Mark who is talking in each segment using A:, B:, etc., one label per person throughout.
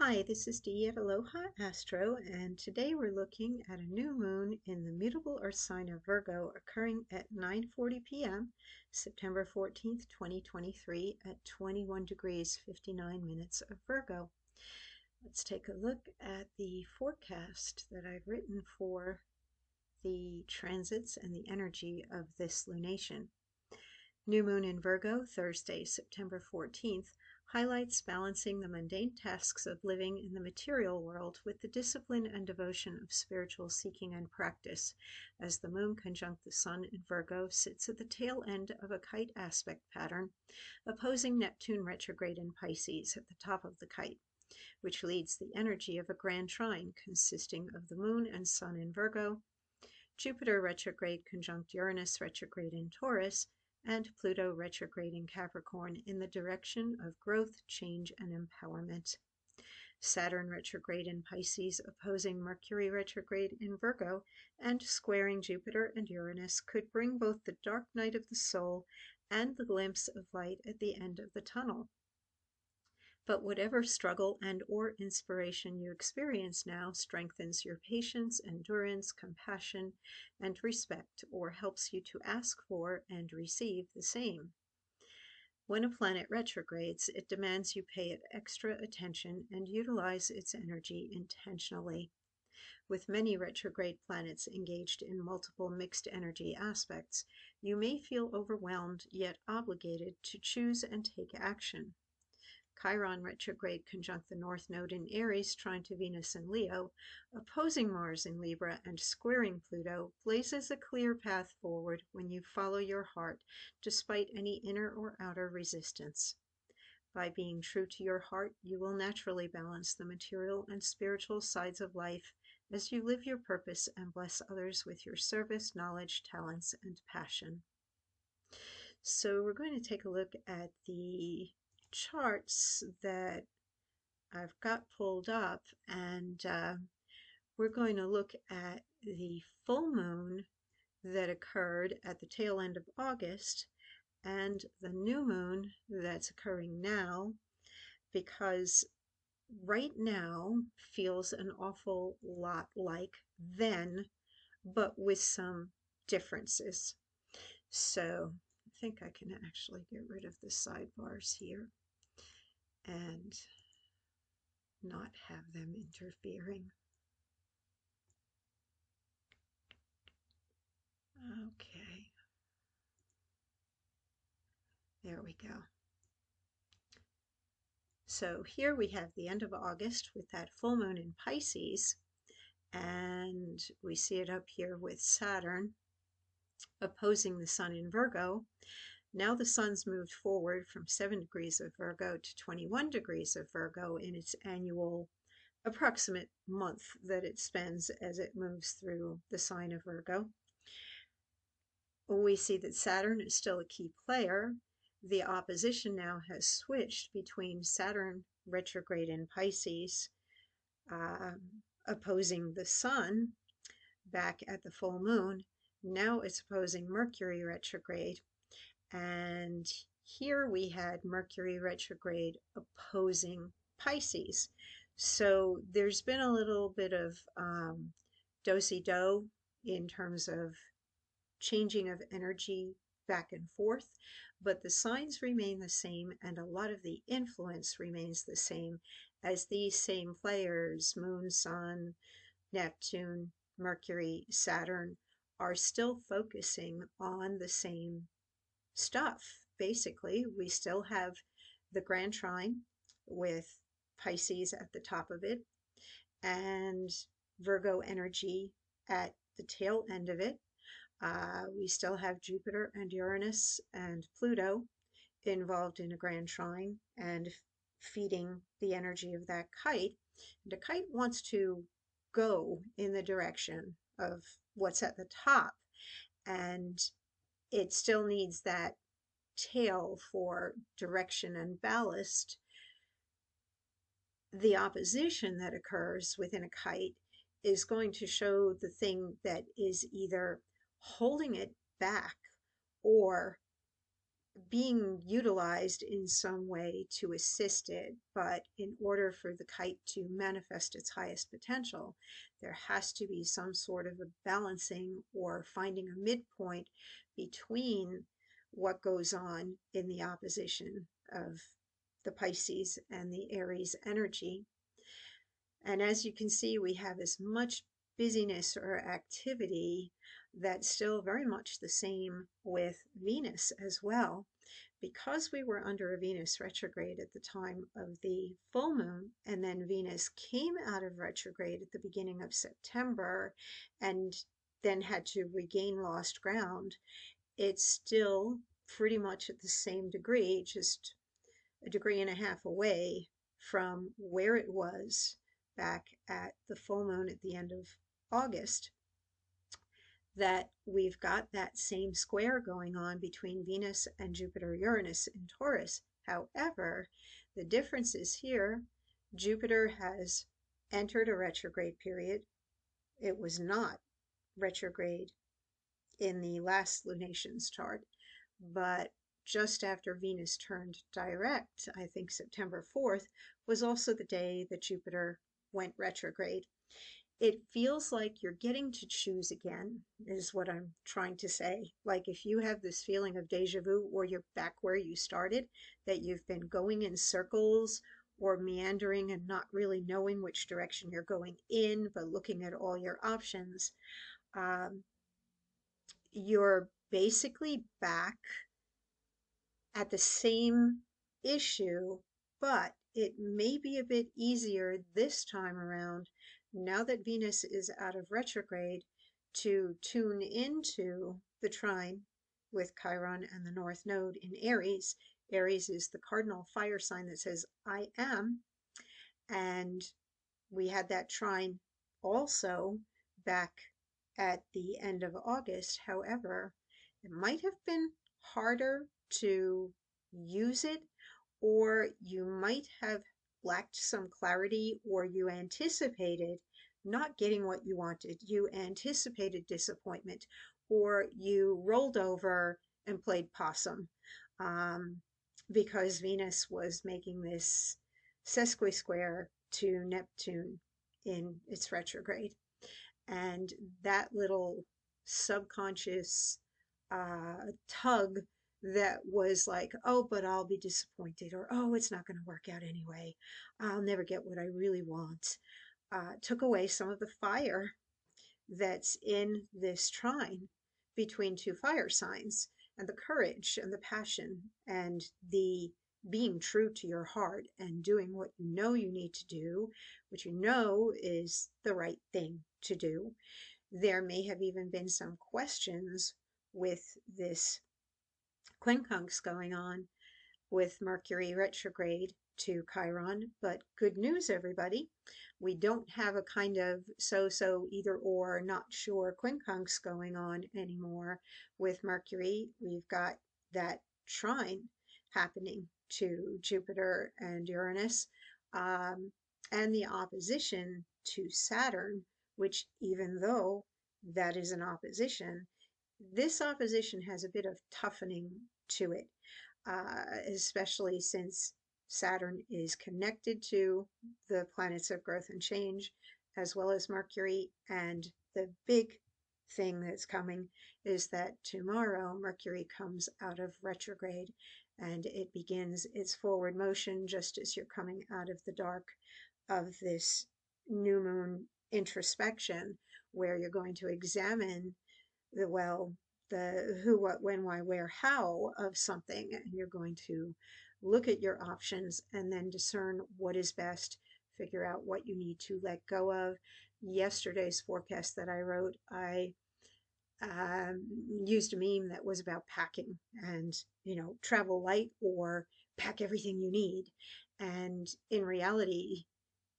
A: Hi, this is Dee at Aloha, Astro, and today we're looking at a new moon in the mutable earth sign of Virgo occurring at 9:40 p.m. September 14th, 2023 at 21 degrees 59 minutes of Virgo. Let's take a look at the forecast that I've written for the transits and the energy of this lunation. New moon in Virgo, Thursday, September 14th, highlights balancing the mundane tasks of living in the material world with the discipline and devotion of spiritual seeking and practice, as the moon conjunct the sun in Virgo sits at the tail end of a kite aspect pattern, opposing Neptune retrograde in Pisces at the top of the kite, which leads the energy of a grand trine consisting of the moon and sun in Virgo, Jupiter retrograde conjunct Uranus retrograde in Taurus, and Pluto retrograde in Capricorn in the direction of growth, change, and empowerment. Saturn retrograde in Pisces opposing Mercury retrograde in Virgo and squaring Jupiter and Uranus could bring both the dark night of the soul and the glimpse of light at the end of the tunnel. But whatever struggle and or inspiration you experience now strengthens your patience, endurance, compassion, and respect, or helps you to ask for and receive the same. When a planet retrogrades, it demands you pay it extra attention and utilize its energy intentionally. With many retrograde planets engaged in multiple mixed energy aspects, you may feel overwhelmed yet obligated to choose and take action. Chiron retrograde conjunct the North Node in Aries, trine to Venus in Leo, opposing Mars in Libra and squaring Pluto, blazes a clear path forward when you follow your heart, despite any inner or outer resistance. By being true to your heart, you will naturally balance the material and spiritual sides of life as you live your purpose and bless others with your service, knowledge, talents, and passion. So we're going to take a look at the charts that I've got pulled up, and we're going to look at the full moon that occurred at the tail end of August and the new moon that's occurring now, because right now feels an awful lot like then, but with some differences. So I think I can actually get rid of the sidebars here and not have them interfering. Okay, there we go. So here we have the end of August with that full moon in Pisces, and we see it up here with Saturn opposing the sun in Virgo. Now the sun's moved forward from 7 degrees of Virgo to 21 degrees of Virgo in its annual approximate month that it spends as it moves through the sign of Virgo. We see that Saturn is still a key player. The opposition now has switched between Saturn retrograde in Pisces, opposing the sun back at the full moon. Now it's opposing Mercury retrograde. And here we had Mercury retrograde opposing Pisces. So there's been a little bit of do-si-do in terms of changing of energy back and forth, but the signs remain the same and a lot of the influence remains the same as these same players, Moon, Sun, Neptune, Mercury, Saturn, are still focusing on the same stuff. Basically, we still have the grand trine with Pisces at the top of it and Virgo energy at the tail end of it. We still have Jupiter and Uranus and Pluto involved in a grand trine and feeding the energy of that kite. And a kite wants to go in the direction of what's at the top, and it still needs that tail for direction and ballast. The opposition that occurs within a kite is going to show the thing that is either holding it back or being utilized in some way to assist it. But in order for the kite to manifest its highest potential, there has to be some sort of a balancing or finding a midpoint between what goes on in the opposition of the Pisces and the Aries energy. And as you can see, we have as much busyness or activity that's still very much the same with Venus as well. Because we were under a Venus retrograde at the time of the full moon, and then Venus came out of retrograde at the beginning of September and then had to regain lost ground, it's still pretty much at the same degree, just a degree and a half away from where it was back at the full moon at the end of August, that we've got that same square going on between Venus and Jupiter Uranus in Taurus. However, the difference is here, Jupiter has entered a retrograde period. It was not retrograde in the last lunation's chart, but just after Venus turned direct, I think September 4th, was also the day that Jupiter went retrograde. It feels like you're getting to choose again, is what I'm trying to say. Like if you have this feeling of deja vu, or you're back where you started, that you've been going in circles or meandering and not really knowing which direction you're going in, but looking at all your options, you're basically back at the same issue, but it may be a bit easier this time around, now that Venus is out of retrograde, to tune into the trine with Chiron and the North Node in Aries. Aries is the cardinal fire sign that says, I am. And we had that trine also back at the end of August. However, it might have been harder to use it, or you might have lacked some clarity, or you anticipated not getting what you wanted. You anticipated disappointment, or you rolled over and played possum, because Venus was making this sesquisquare to Neptune in its retrograde. And that little subconscious tug that was like, oh, but I'll be disappointed, or oh, it's not going to work out anyway, I'll never get what I really want, took away some of the fire that's in this trine between two fire signs, and the courage and the passion and the being true to your heart and doing what you know you need to do, which you know is the right thing to do. There may have even been some questions with this quincunx going on with Mercury retrograde to Chiron, but good news, everybody. We don't have a kind of so-so, either or, not sure quincunx going on anymore with Mercury. We've got that trine happening to Jupiter and Uranus, and the opposition to Saturn, which, even though that is an opposition, this opposition has a bit of toughening to it, especially since Saturn is connected to the planets of growth and change, as well as Mercury. And the big thing that's coming is that tomorrow Mercury comes out of retrograde and it begins its forward motion just as you're coming out of the dark of this new moon introspection, where you're going to examine the who, what, when, why, where, how of something, and you're going to look at your options and then discern what is best, figure out what you need to let go of. Yesterday's forecast that I wrote, I used a meme that was about packing and, travel light or pack everything you need. And in reality,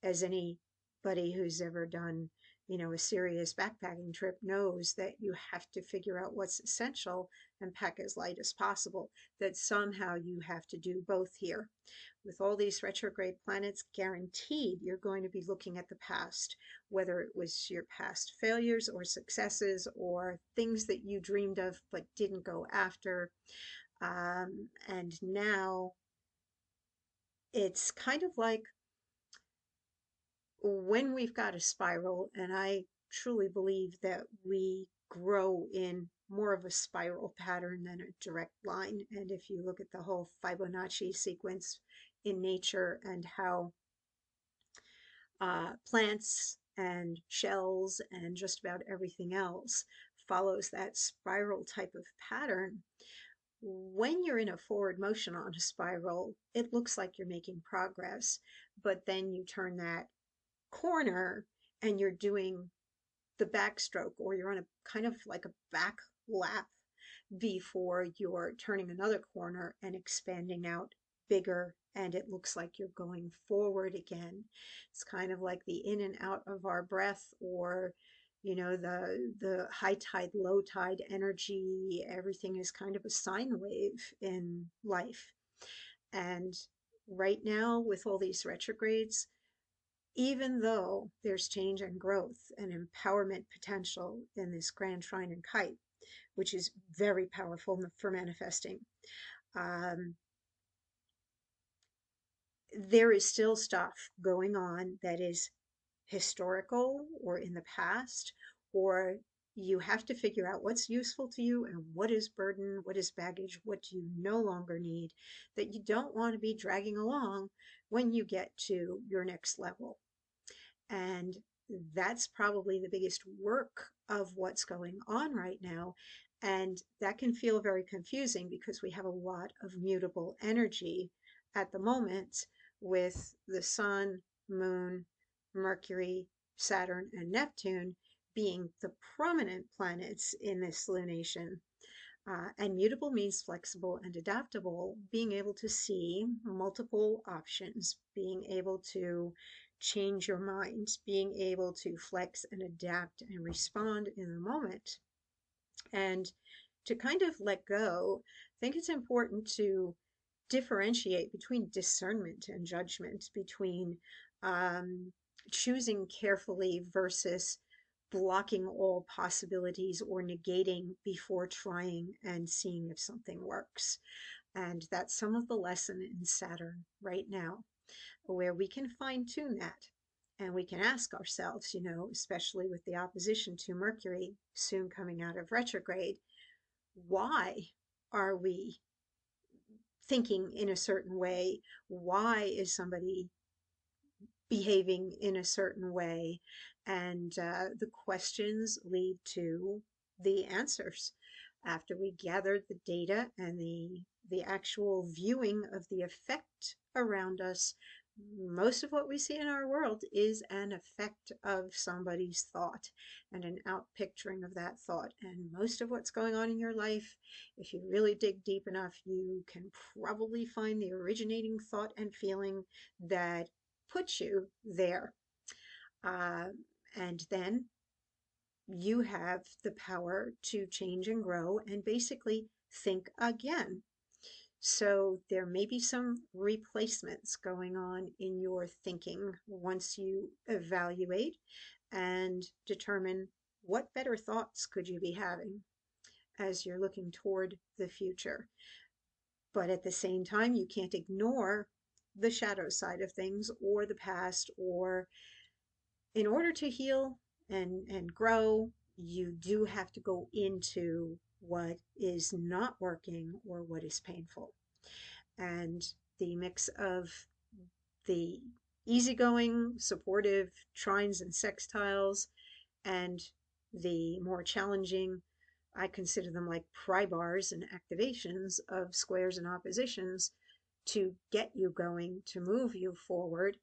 A: as anybody who's ever done, a serious backpacking trip knows, that you have to figure out what's essential and pack as light as possible. That somehow you have to do both here. With all these retrograde planets, guaranteed you're going to be looking at the past, whether it was your past failures or successes or things that you dreamed of but didn't go after. And now it's kind of like when we've got a spiral, and I truly believe that we grow in more of a spiral pattern than a direct line. And if you look at the whole Fibonacci sequence in nature and how plants and shells and just about everything else follows that spiral type of pattern, when you're in a forward motion on a spiral, it looks like you're making progress, but then you turn that corner and you're doing the backstroke, or you're on a kind of like a back lap before you're turning another corner and expanding out bigger, and it looks like you're going forward again. It's kind of like the in and out of our breath, or the high tide, low tide energy. Everything is kind of a sine wave in life. And right now, with all these retrogrades, even though there's change and growth and empowerment potential in this grand trine and kite, which is very powerful for manifesting, um, there is still stuff going on that is historical or in the past, or you have to figure out what's useful to you and what is burden, what is baggage, what do you no longer need that you don't want to be dragging along when you get to your next level. And that's probably the biggest work of what's going on right now. And that can feel very confusing because we have a lot of mutable energy at the moment with the sun, moon, Mercury, Saturn, and Neptune being the prominent planets in this lunation. And mutable means flexible and adaptable, being able to see multiple options, being able to change your mind, being able to flex and adapt and respond in the moment. And to kind of let go, I think it's important to differentiate between discernment and judgment, between um, choosing carefully versus blocking all possibilities or negating before trying and seeing if something works. And that's some of the lesson in Saturn right now, where we can fine tune that. And we can ask ourselves, especially with the opposition to Mercury soon coming out of retrograde, why are we thinking in a certain way? Why is somebody behaving in a certain way? And the questions lead to the answers. After we gather the data and the actual viewing of the effect around us, most of what we see in our world is an effect of somebody's thought and an outpicturing of that thought. And most of what's going on in your life, if you really dig deep enough, you can probably find the originating thought and feeling that put you there. Uh, and then you have the power to change and grow and basically think again. So there may be some replacements going on in your thinking once you evaluate and determine what better thoughts could you be having as you're looking toward the future. But at the same time, you can't ignore the shadow side of things or the past, or in order to heal and grow, you do have to go into what is not working or what is painful. And the mix of the easygoing, supportive trines and sextiles and the more challenging, I consider them like pry bars and activations of squares and oppositions to get you going, to move you forward,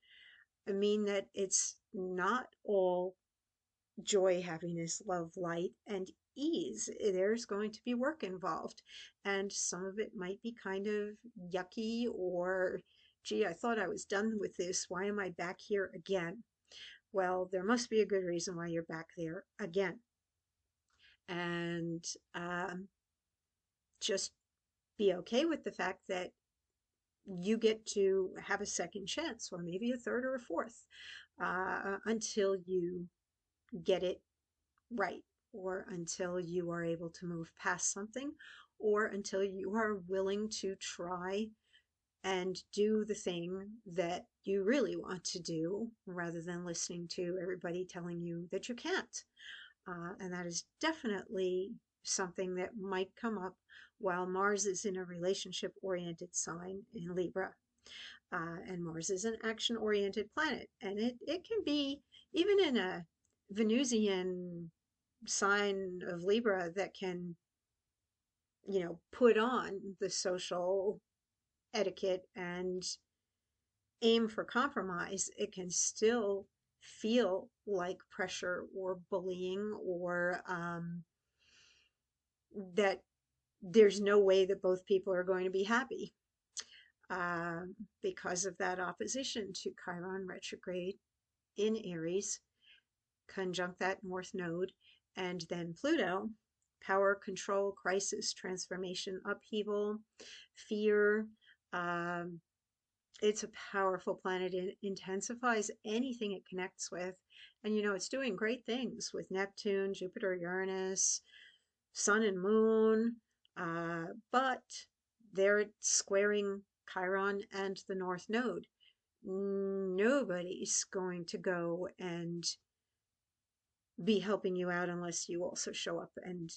A: mean that it's not all joy, happiness, love, light, and ease. There's going to be work involved, and some of it might be kind of yucky, or, gee, I thought I was done with this. Why am I back here again? Well, there must be a good reason why you're back there again. And just be okay with the fact that you get to have a second chance, or maybe a third or a fourth, until you get it right, or until you are able to move past something, or until you are willing to try and do the thing that you really want to do rather than listening to everybody telling you that you can't. And that is definitely something that might come up while Mars is in a relationship oriented sign in Libra. And Mars is an action oriented planet. And it can be, even in a Venusian sign of Libra that can, put on the social etiquette and aim for compromise, it can still feel like pressure or bullying, or that there's no way that both people are going to be happy uh, because of that opposition to Chiron retrograde in Aries, conjunct that North Node, and then Pluto, power, control, crisis, transformation, upheaval, fear. Um, it's a powerful planet. It intensifies anything it connects with. And it's doing great things with Neptune, Jupiter, Uranus, Sun and Moon. But they're squaring Chiron and the North Node. Nobody's going to go and be helping you out unless you also show up and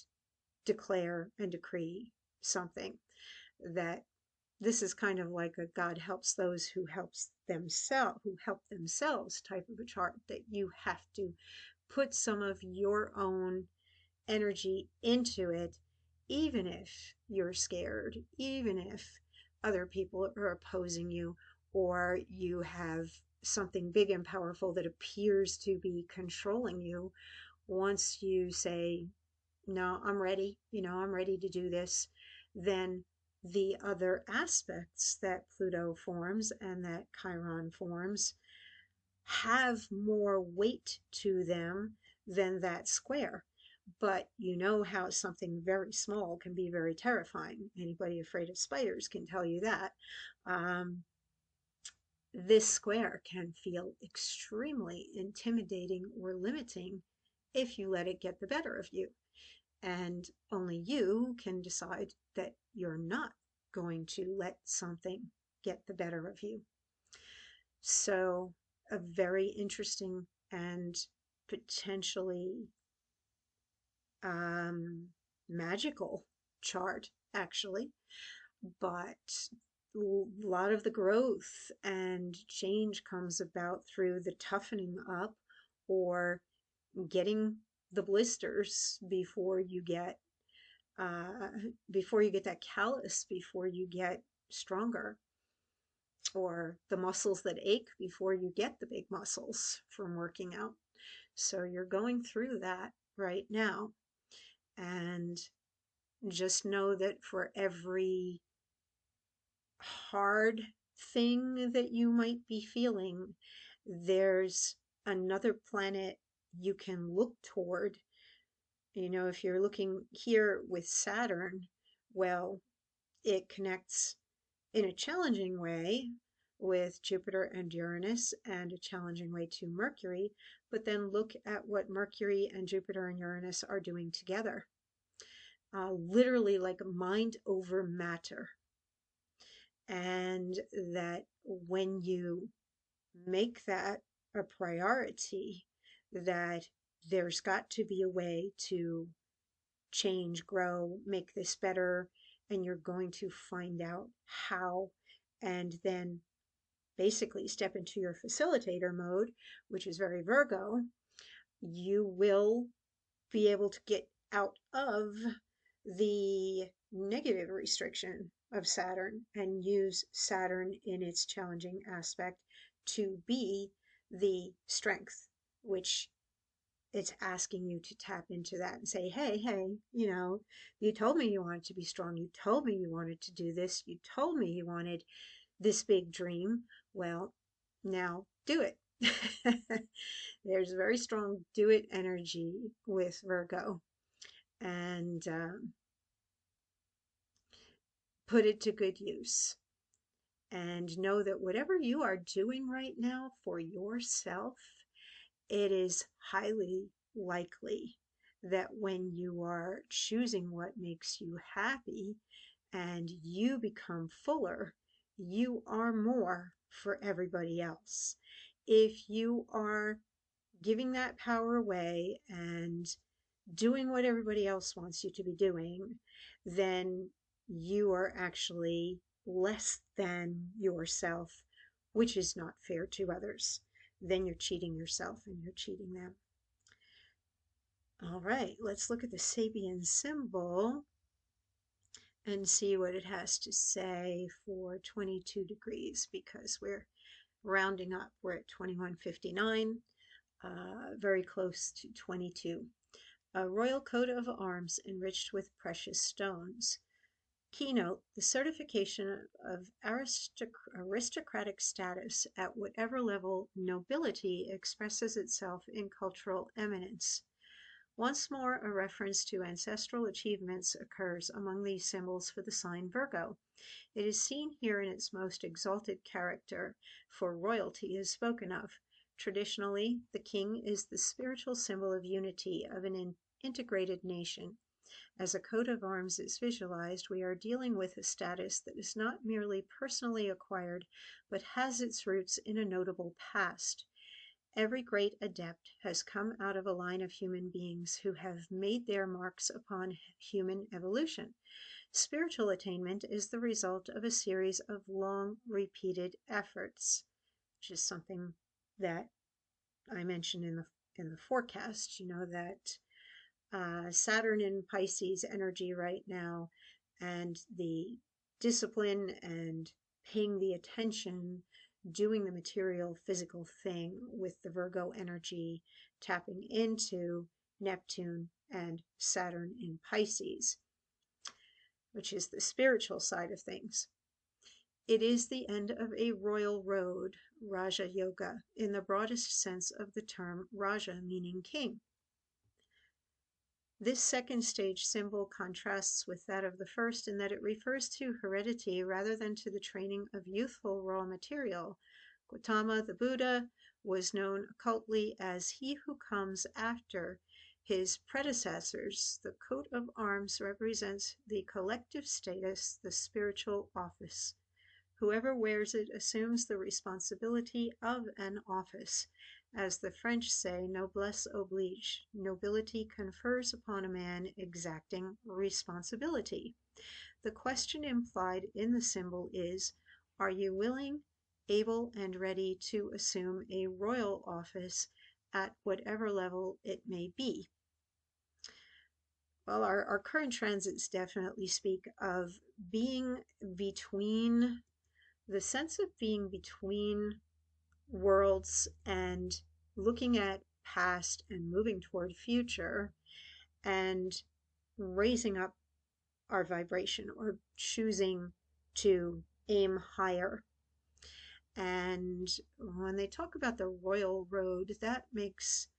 A: declare and decree something. That this is kind of like a God helps those who help themselves type of a chart, that you have to put some of your own energy into it, even if you're scared, even if other people are opposing you, or you have something big and powerful that appears to be controlling you. Once you say, no, I'm ready, I'm ready to do this, then the other aspects that Pluto forms and that Chiron forms have more weight to them than that square. But you know how something very small can be very terrifying. Anybody afraid of spiders can tell you that. This square can feel extremely intimidating or limiting if you let it get the better of you. And only you can decide that you're not going to let something get the better of you. So, a very interesting and potentially magical chart, actually. But a lot of the growth and change comes about through the toughening up, or getting the blisters before you get that callus, before you get stronger, or the muscles that ache before you get the big muscles from working out. So you're going through that right now. And just know that for every hard thing that you might be feeling, there's another planet you can look toward. If you're looking here with Saturn, well, it connects in a challenging way with Jupiter and Uranus, and a challenging way to Mercury. But then look at what Mercury and Jupiter and Uranus are doing together. Literally like mind over matter. And that when you make that a priority, that there's got to be a way to change, grow, make this better, and you're going to find out how, and then basically step into your facilitator mode, which is very Virgo. You will be able to get out of the negative restriction of Saturn and use Saturn in its challenging aspect to be the strength, which it's asking you to tap into that and say, hey, you told me you wanted to be strong. You told me you wanted to do this. You told me you wanted this big dream. Well, now do it. There's a very strong do it energy with Virgo. And put it to good use. And know that whatever you are doing right now for yourself, it is highly likely that when you are choosing what makes you happy and you become fuller, you are more for everybody else. If you are giving that power away and doing what everybody else wants you to be doing, then you are actually less than yourself, which is not fair to others. Then you're cheating yourself and you're cheating them. All right, let's look at the Sabian symbol and see what it has to say for 22 degrees, because we're rounding up. We're at 2159, very close to 22. A royal coat of arms enriched with precious stones. Keynote: the certification of aristocratic status at whatever level nobility expresses itself in cultural eminence. Once more, a reference to ancestral achievements occurs among these symbols for the sign Virgo. It is seen here in its most exalted character, for royalty is spoken of. Traditionally, the king is the spiritual symbol of unity of an integrated nation. As a coat of arms is visualized, we are dealing with a status that is not merely personally acquired, but has its roots in a notable past. Every great adept has come out of a line of human beings who have made their marks upon human evolution. Spiritual attainment is the result of a series of long repeated efforts, which is something that I mentioned in the forecast, that Saturn in Pisces energy right now, and the discipline and paying the attention, doing the material physical thing with the Virgo energy, tapping into Neptune and Saturn in Pisces, which is the spiritual side of things. It is the end of a royal road, Raja Yoga, in the broadest sense of the term Raja, meaning king. This second stage symbol contrasts with that of the first in that it refers to heredity rather than to the training of youthful raw material. Gautama, the Buddha, was known occultly as he who comes after his predecessors. The coat of arms represents the collective status, the spiritual office. Whoever wears it assumes the responsibility of an office. As the French say, noblesse oblige. Nobility confers upon a man exacting responsibility. The question implied in the symbol is, are you willing, able, and ready to assume a royal office at whatever level it may be? Well, our current transits definitely speak of being between, the sense of being between worlds and looking at past and moving toward future and raising up our vibration or choosing to aim higher. And when they talk about the royal road, that makes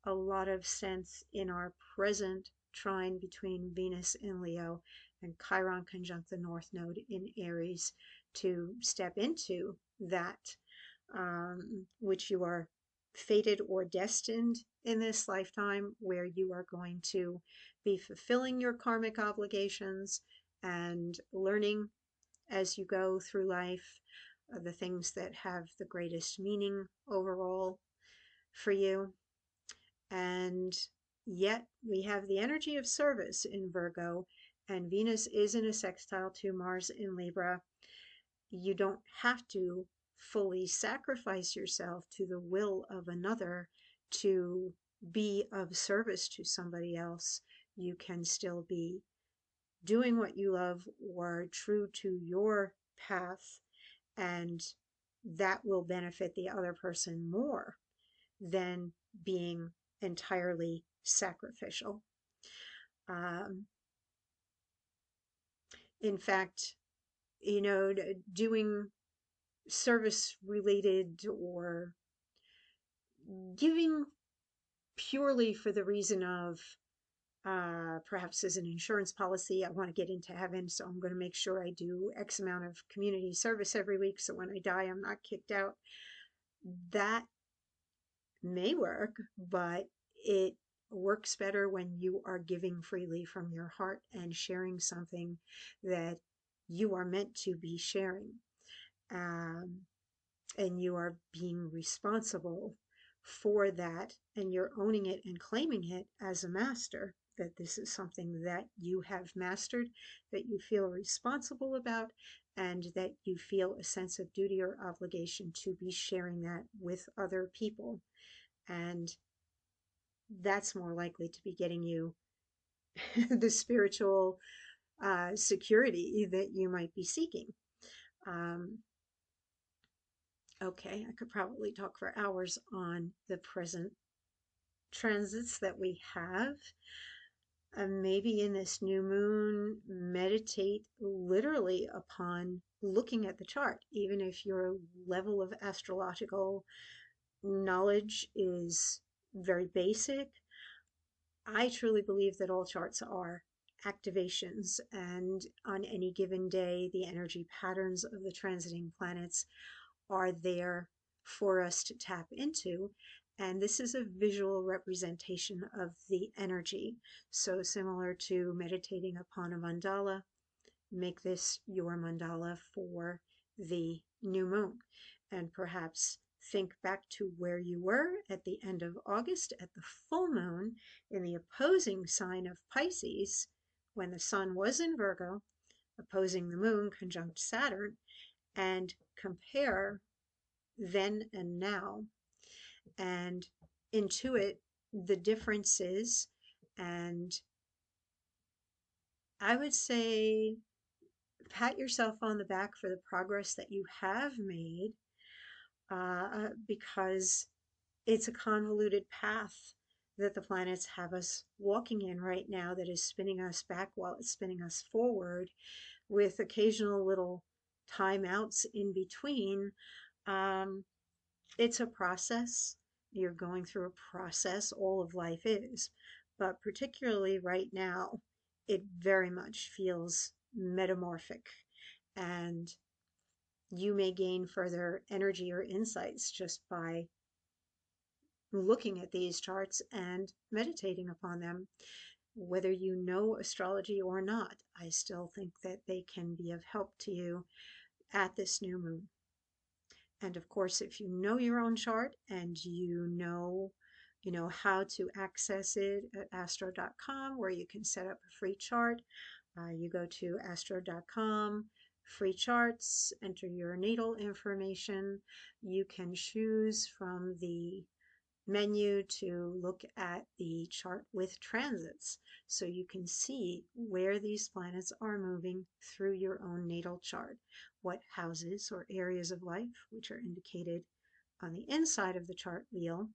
A: a lot of sense in our present trine between Venus in Leo and Chiron conjunct the North Node in Aries to step into that which you are fated or destined in this lifetime, where you are going to be fulfilling your karmic obligations and learning as you go through life the things that have the greatest meaning overall for you. And yet we have the energy of service in Virgo, and Venus is in a sextile to Mars in Libra. You don't have to fully sacrifice yourself to the will of another to be of service to somebody else. You can still be doing what you love or true to your path, and that will benefit the other person more than being entirely sacrificial. In fact, doing service related or giving purely for the reason of perhaps as an insurance policy, I want to get into heaven, so I'm going to make sure I do X amount of community service every week so when I die I'm not kicked out. That may work, but it works better when you are giving freely from your heart and sharing something that you are meant to be sharing. Um, and you are being responsible for that, and you're owning it and claiming it as a master, that this is something that you have mastered, that you feel responsible about, and that you feel a sense of duty or obligation to be sharing that with other people. And that's more likely to be getting you the spiritual security that you might be seeking. Um, okay, I could probably talk for hours on the present transits that we have. Maybe in this new moon, meditate literally upon looking at the chart, even if your level of astrological knowledge is very basic. I truly believe that all charts are activations, and on any given day, the energy patterns of the transiting planets are there for us to tap into. And this is a visual representation of the energy. So similar to meditating upon a mandala, make this your mandala for the new moon. And perhaps think back to where you were at the end of August at the full moon in the opposing sign of Pisces, when the sun was in Virgo, opposing the moon conjunct Saturn, and compare then and now, and intuit the differences. And I would say pat yourself on the back for the progress that you have made, because it's a convoluted path that the planets have us walking in right now that is spinning us back while it's spinning us forward, with occasional little timeouts in between. Um, it's a process. You're going through a process. All of life is. But particularly right now, it very much feels metamorphic. And you may gain further energy or insights just by looking at these charts and meditating upon them. Whether you know astrology or not, I still think that they can be of help to you at this new moon. And of course, if you know your own chart and you know how to access it at astro.com, where you can set up a free chart. You go to astro.com, free charts, enter your natal information. You can choose from the menu to look at the chart with transits, so you can see where these planets are moving through your own natal chart, what houses or areas of life, which are indicated on the inside of the chart wheel.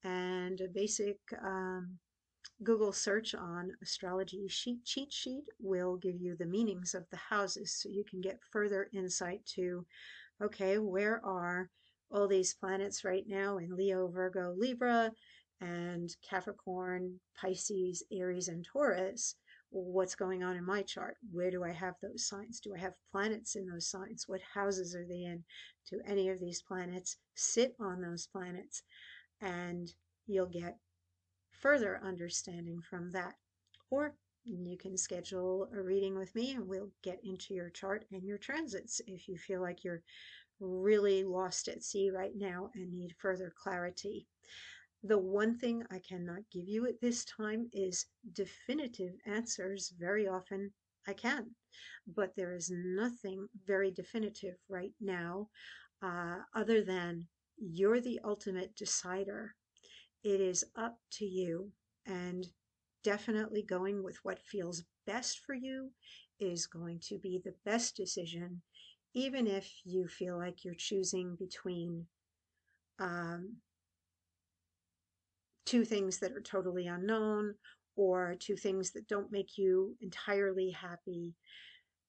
A: And a basic Google search on astrology cheat sheet will give you the meanings of the houses, so you can get further insight to, okay, where are all these planets right now in Leo, Virgo, Libra, and Capricorn, Pisces, Aries, and Taurus? What's going on in my chart? Where do I have those signs? Do I have planets in those signs? What houses are they in? Do any of these planets sit on those planets? And you'll get further understanding from that. Or you can schedule a reading with me and we'll get into your chart and your transits if you feel like you're really lost at sea right now and need further clarity. The one thing I cannot give you at this time is definitive answers. Very often I can, but there is nothing very definitive right now, other than you're the ultimate decider. It is up to you, and definitely going with what feels best for you is going to be the best decision, even if you feel like you're choosing between two things that are totally unknown or two things that don't make you entirely happy.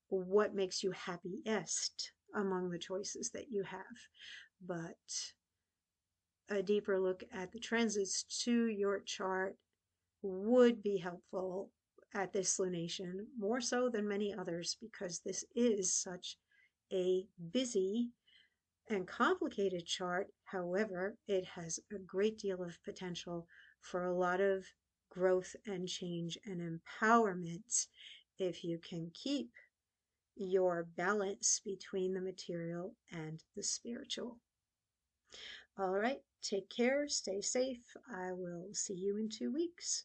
A: What makes you happiest among the choices that you have? But a deeper look at the transits to your chart would be helpful at this lunation, more so than many others, because this is such a busy and complicated chart. However, it has a great deal of potential for a lot of growth and change and empowerment if you can keep your balance between the material and the spiritual. All right, take care, stay safe. I will see you in 2 weeks.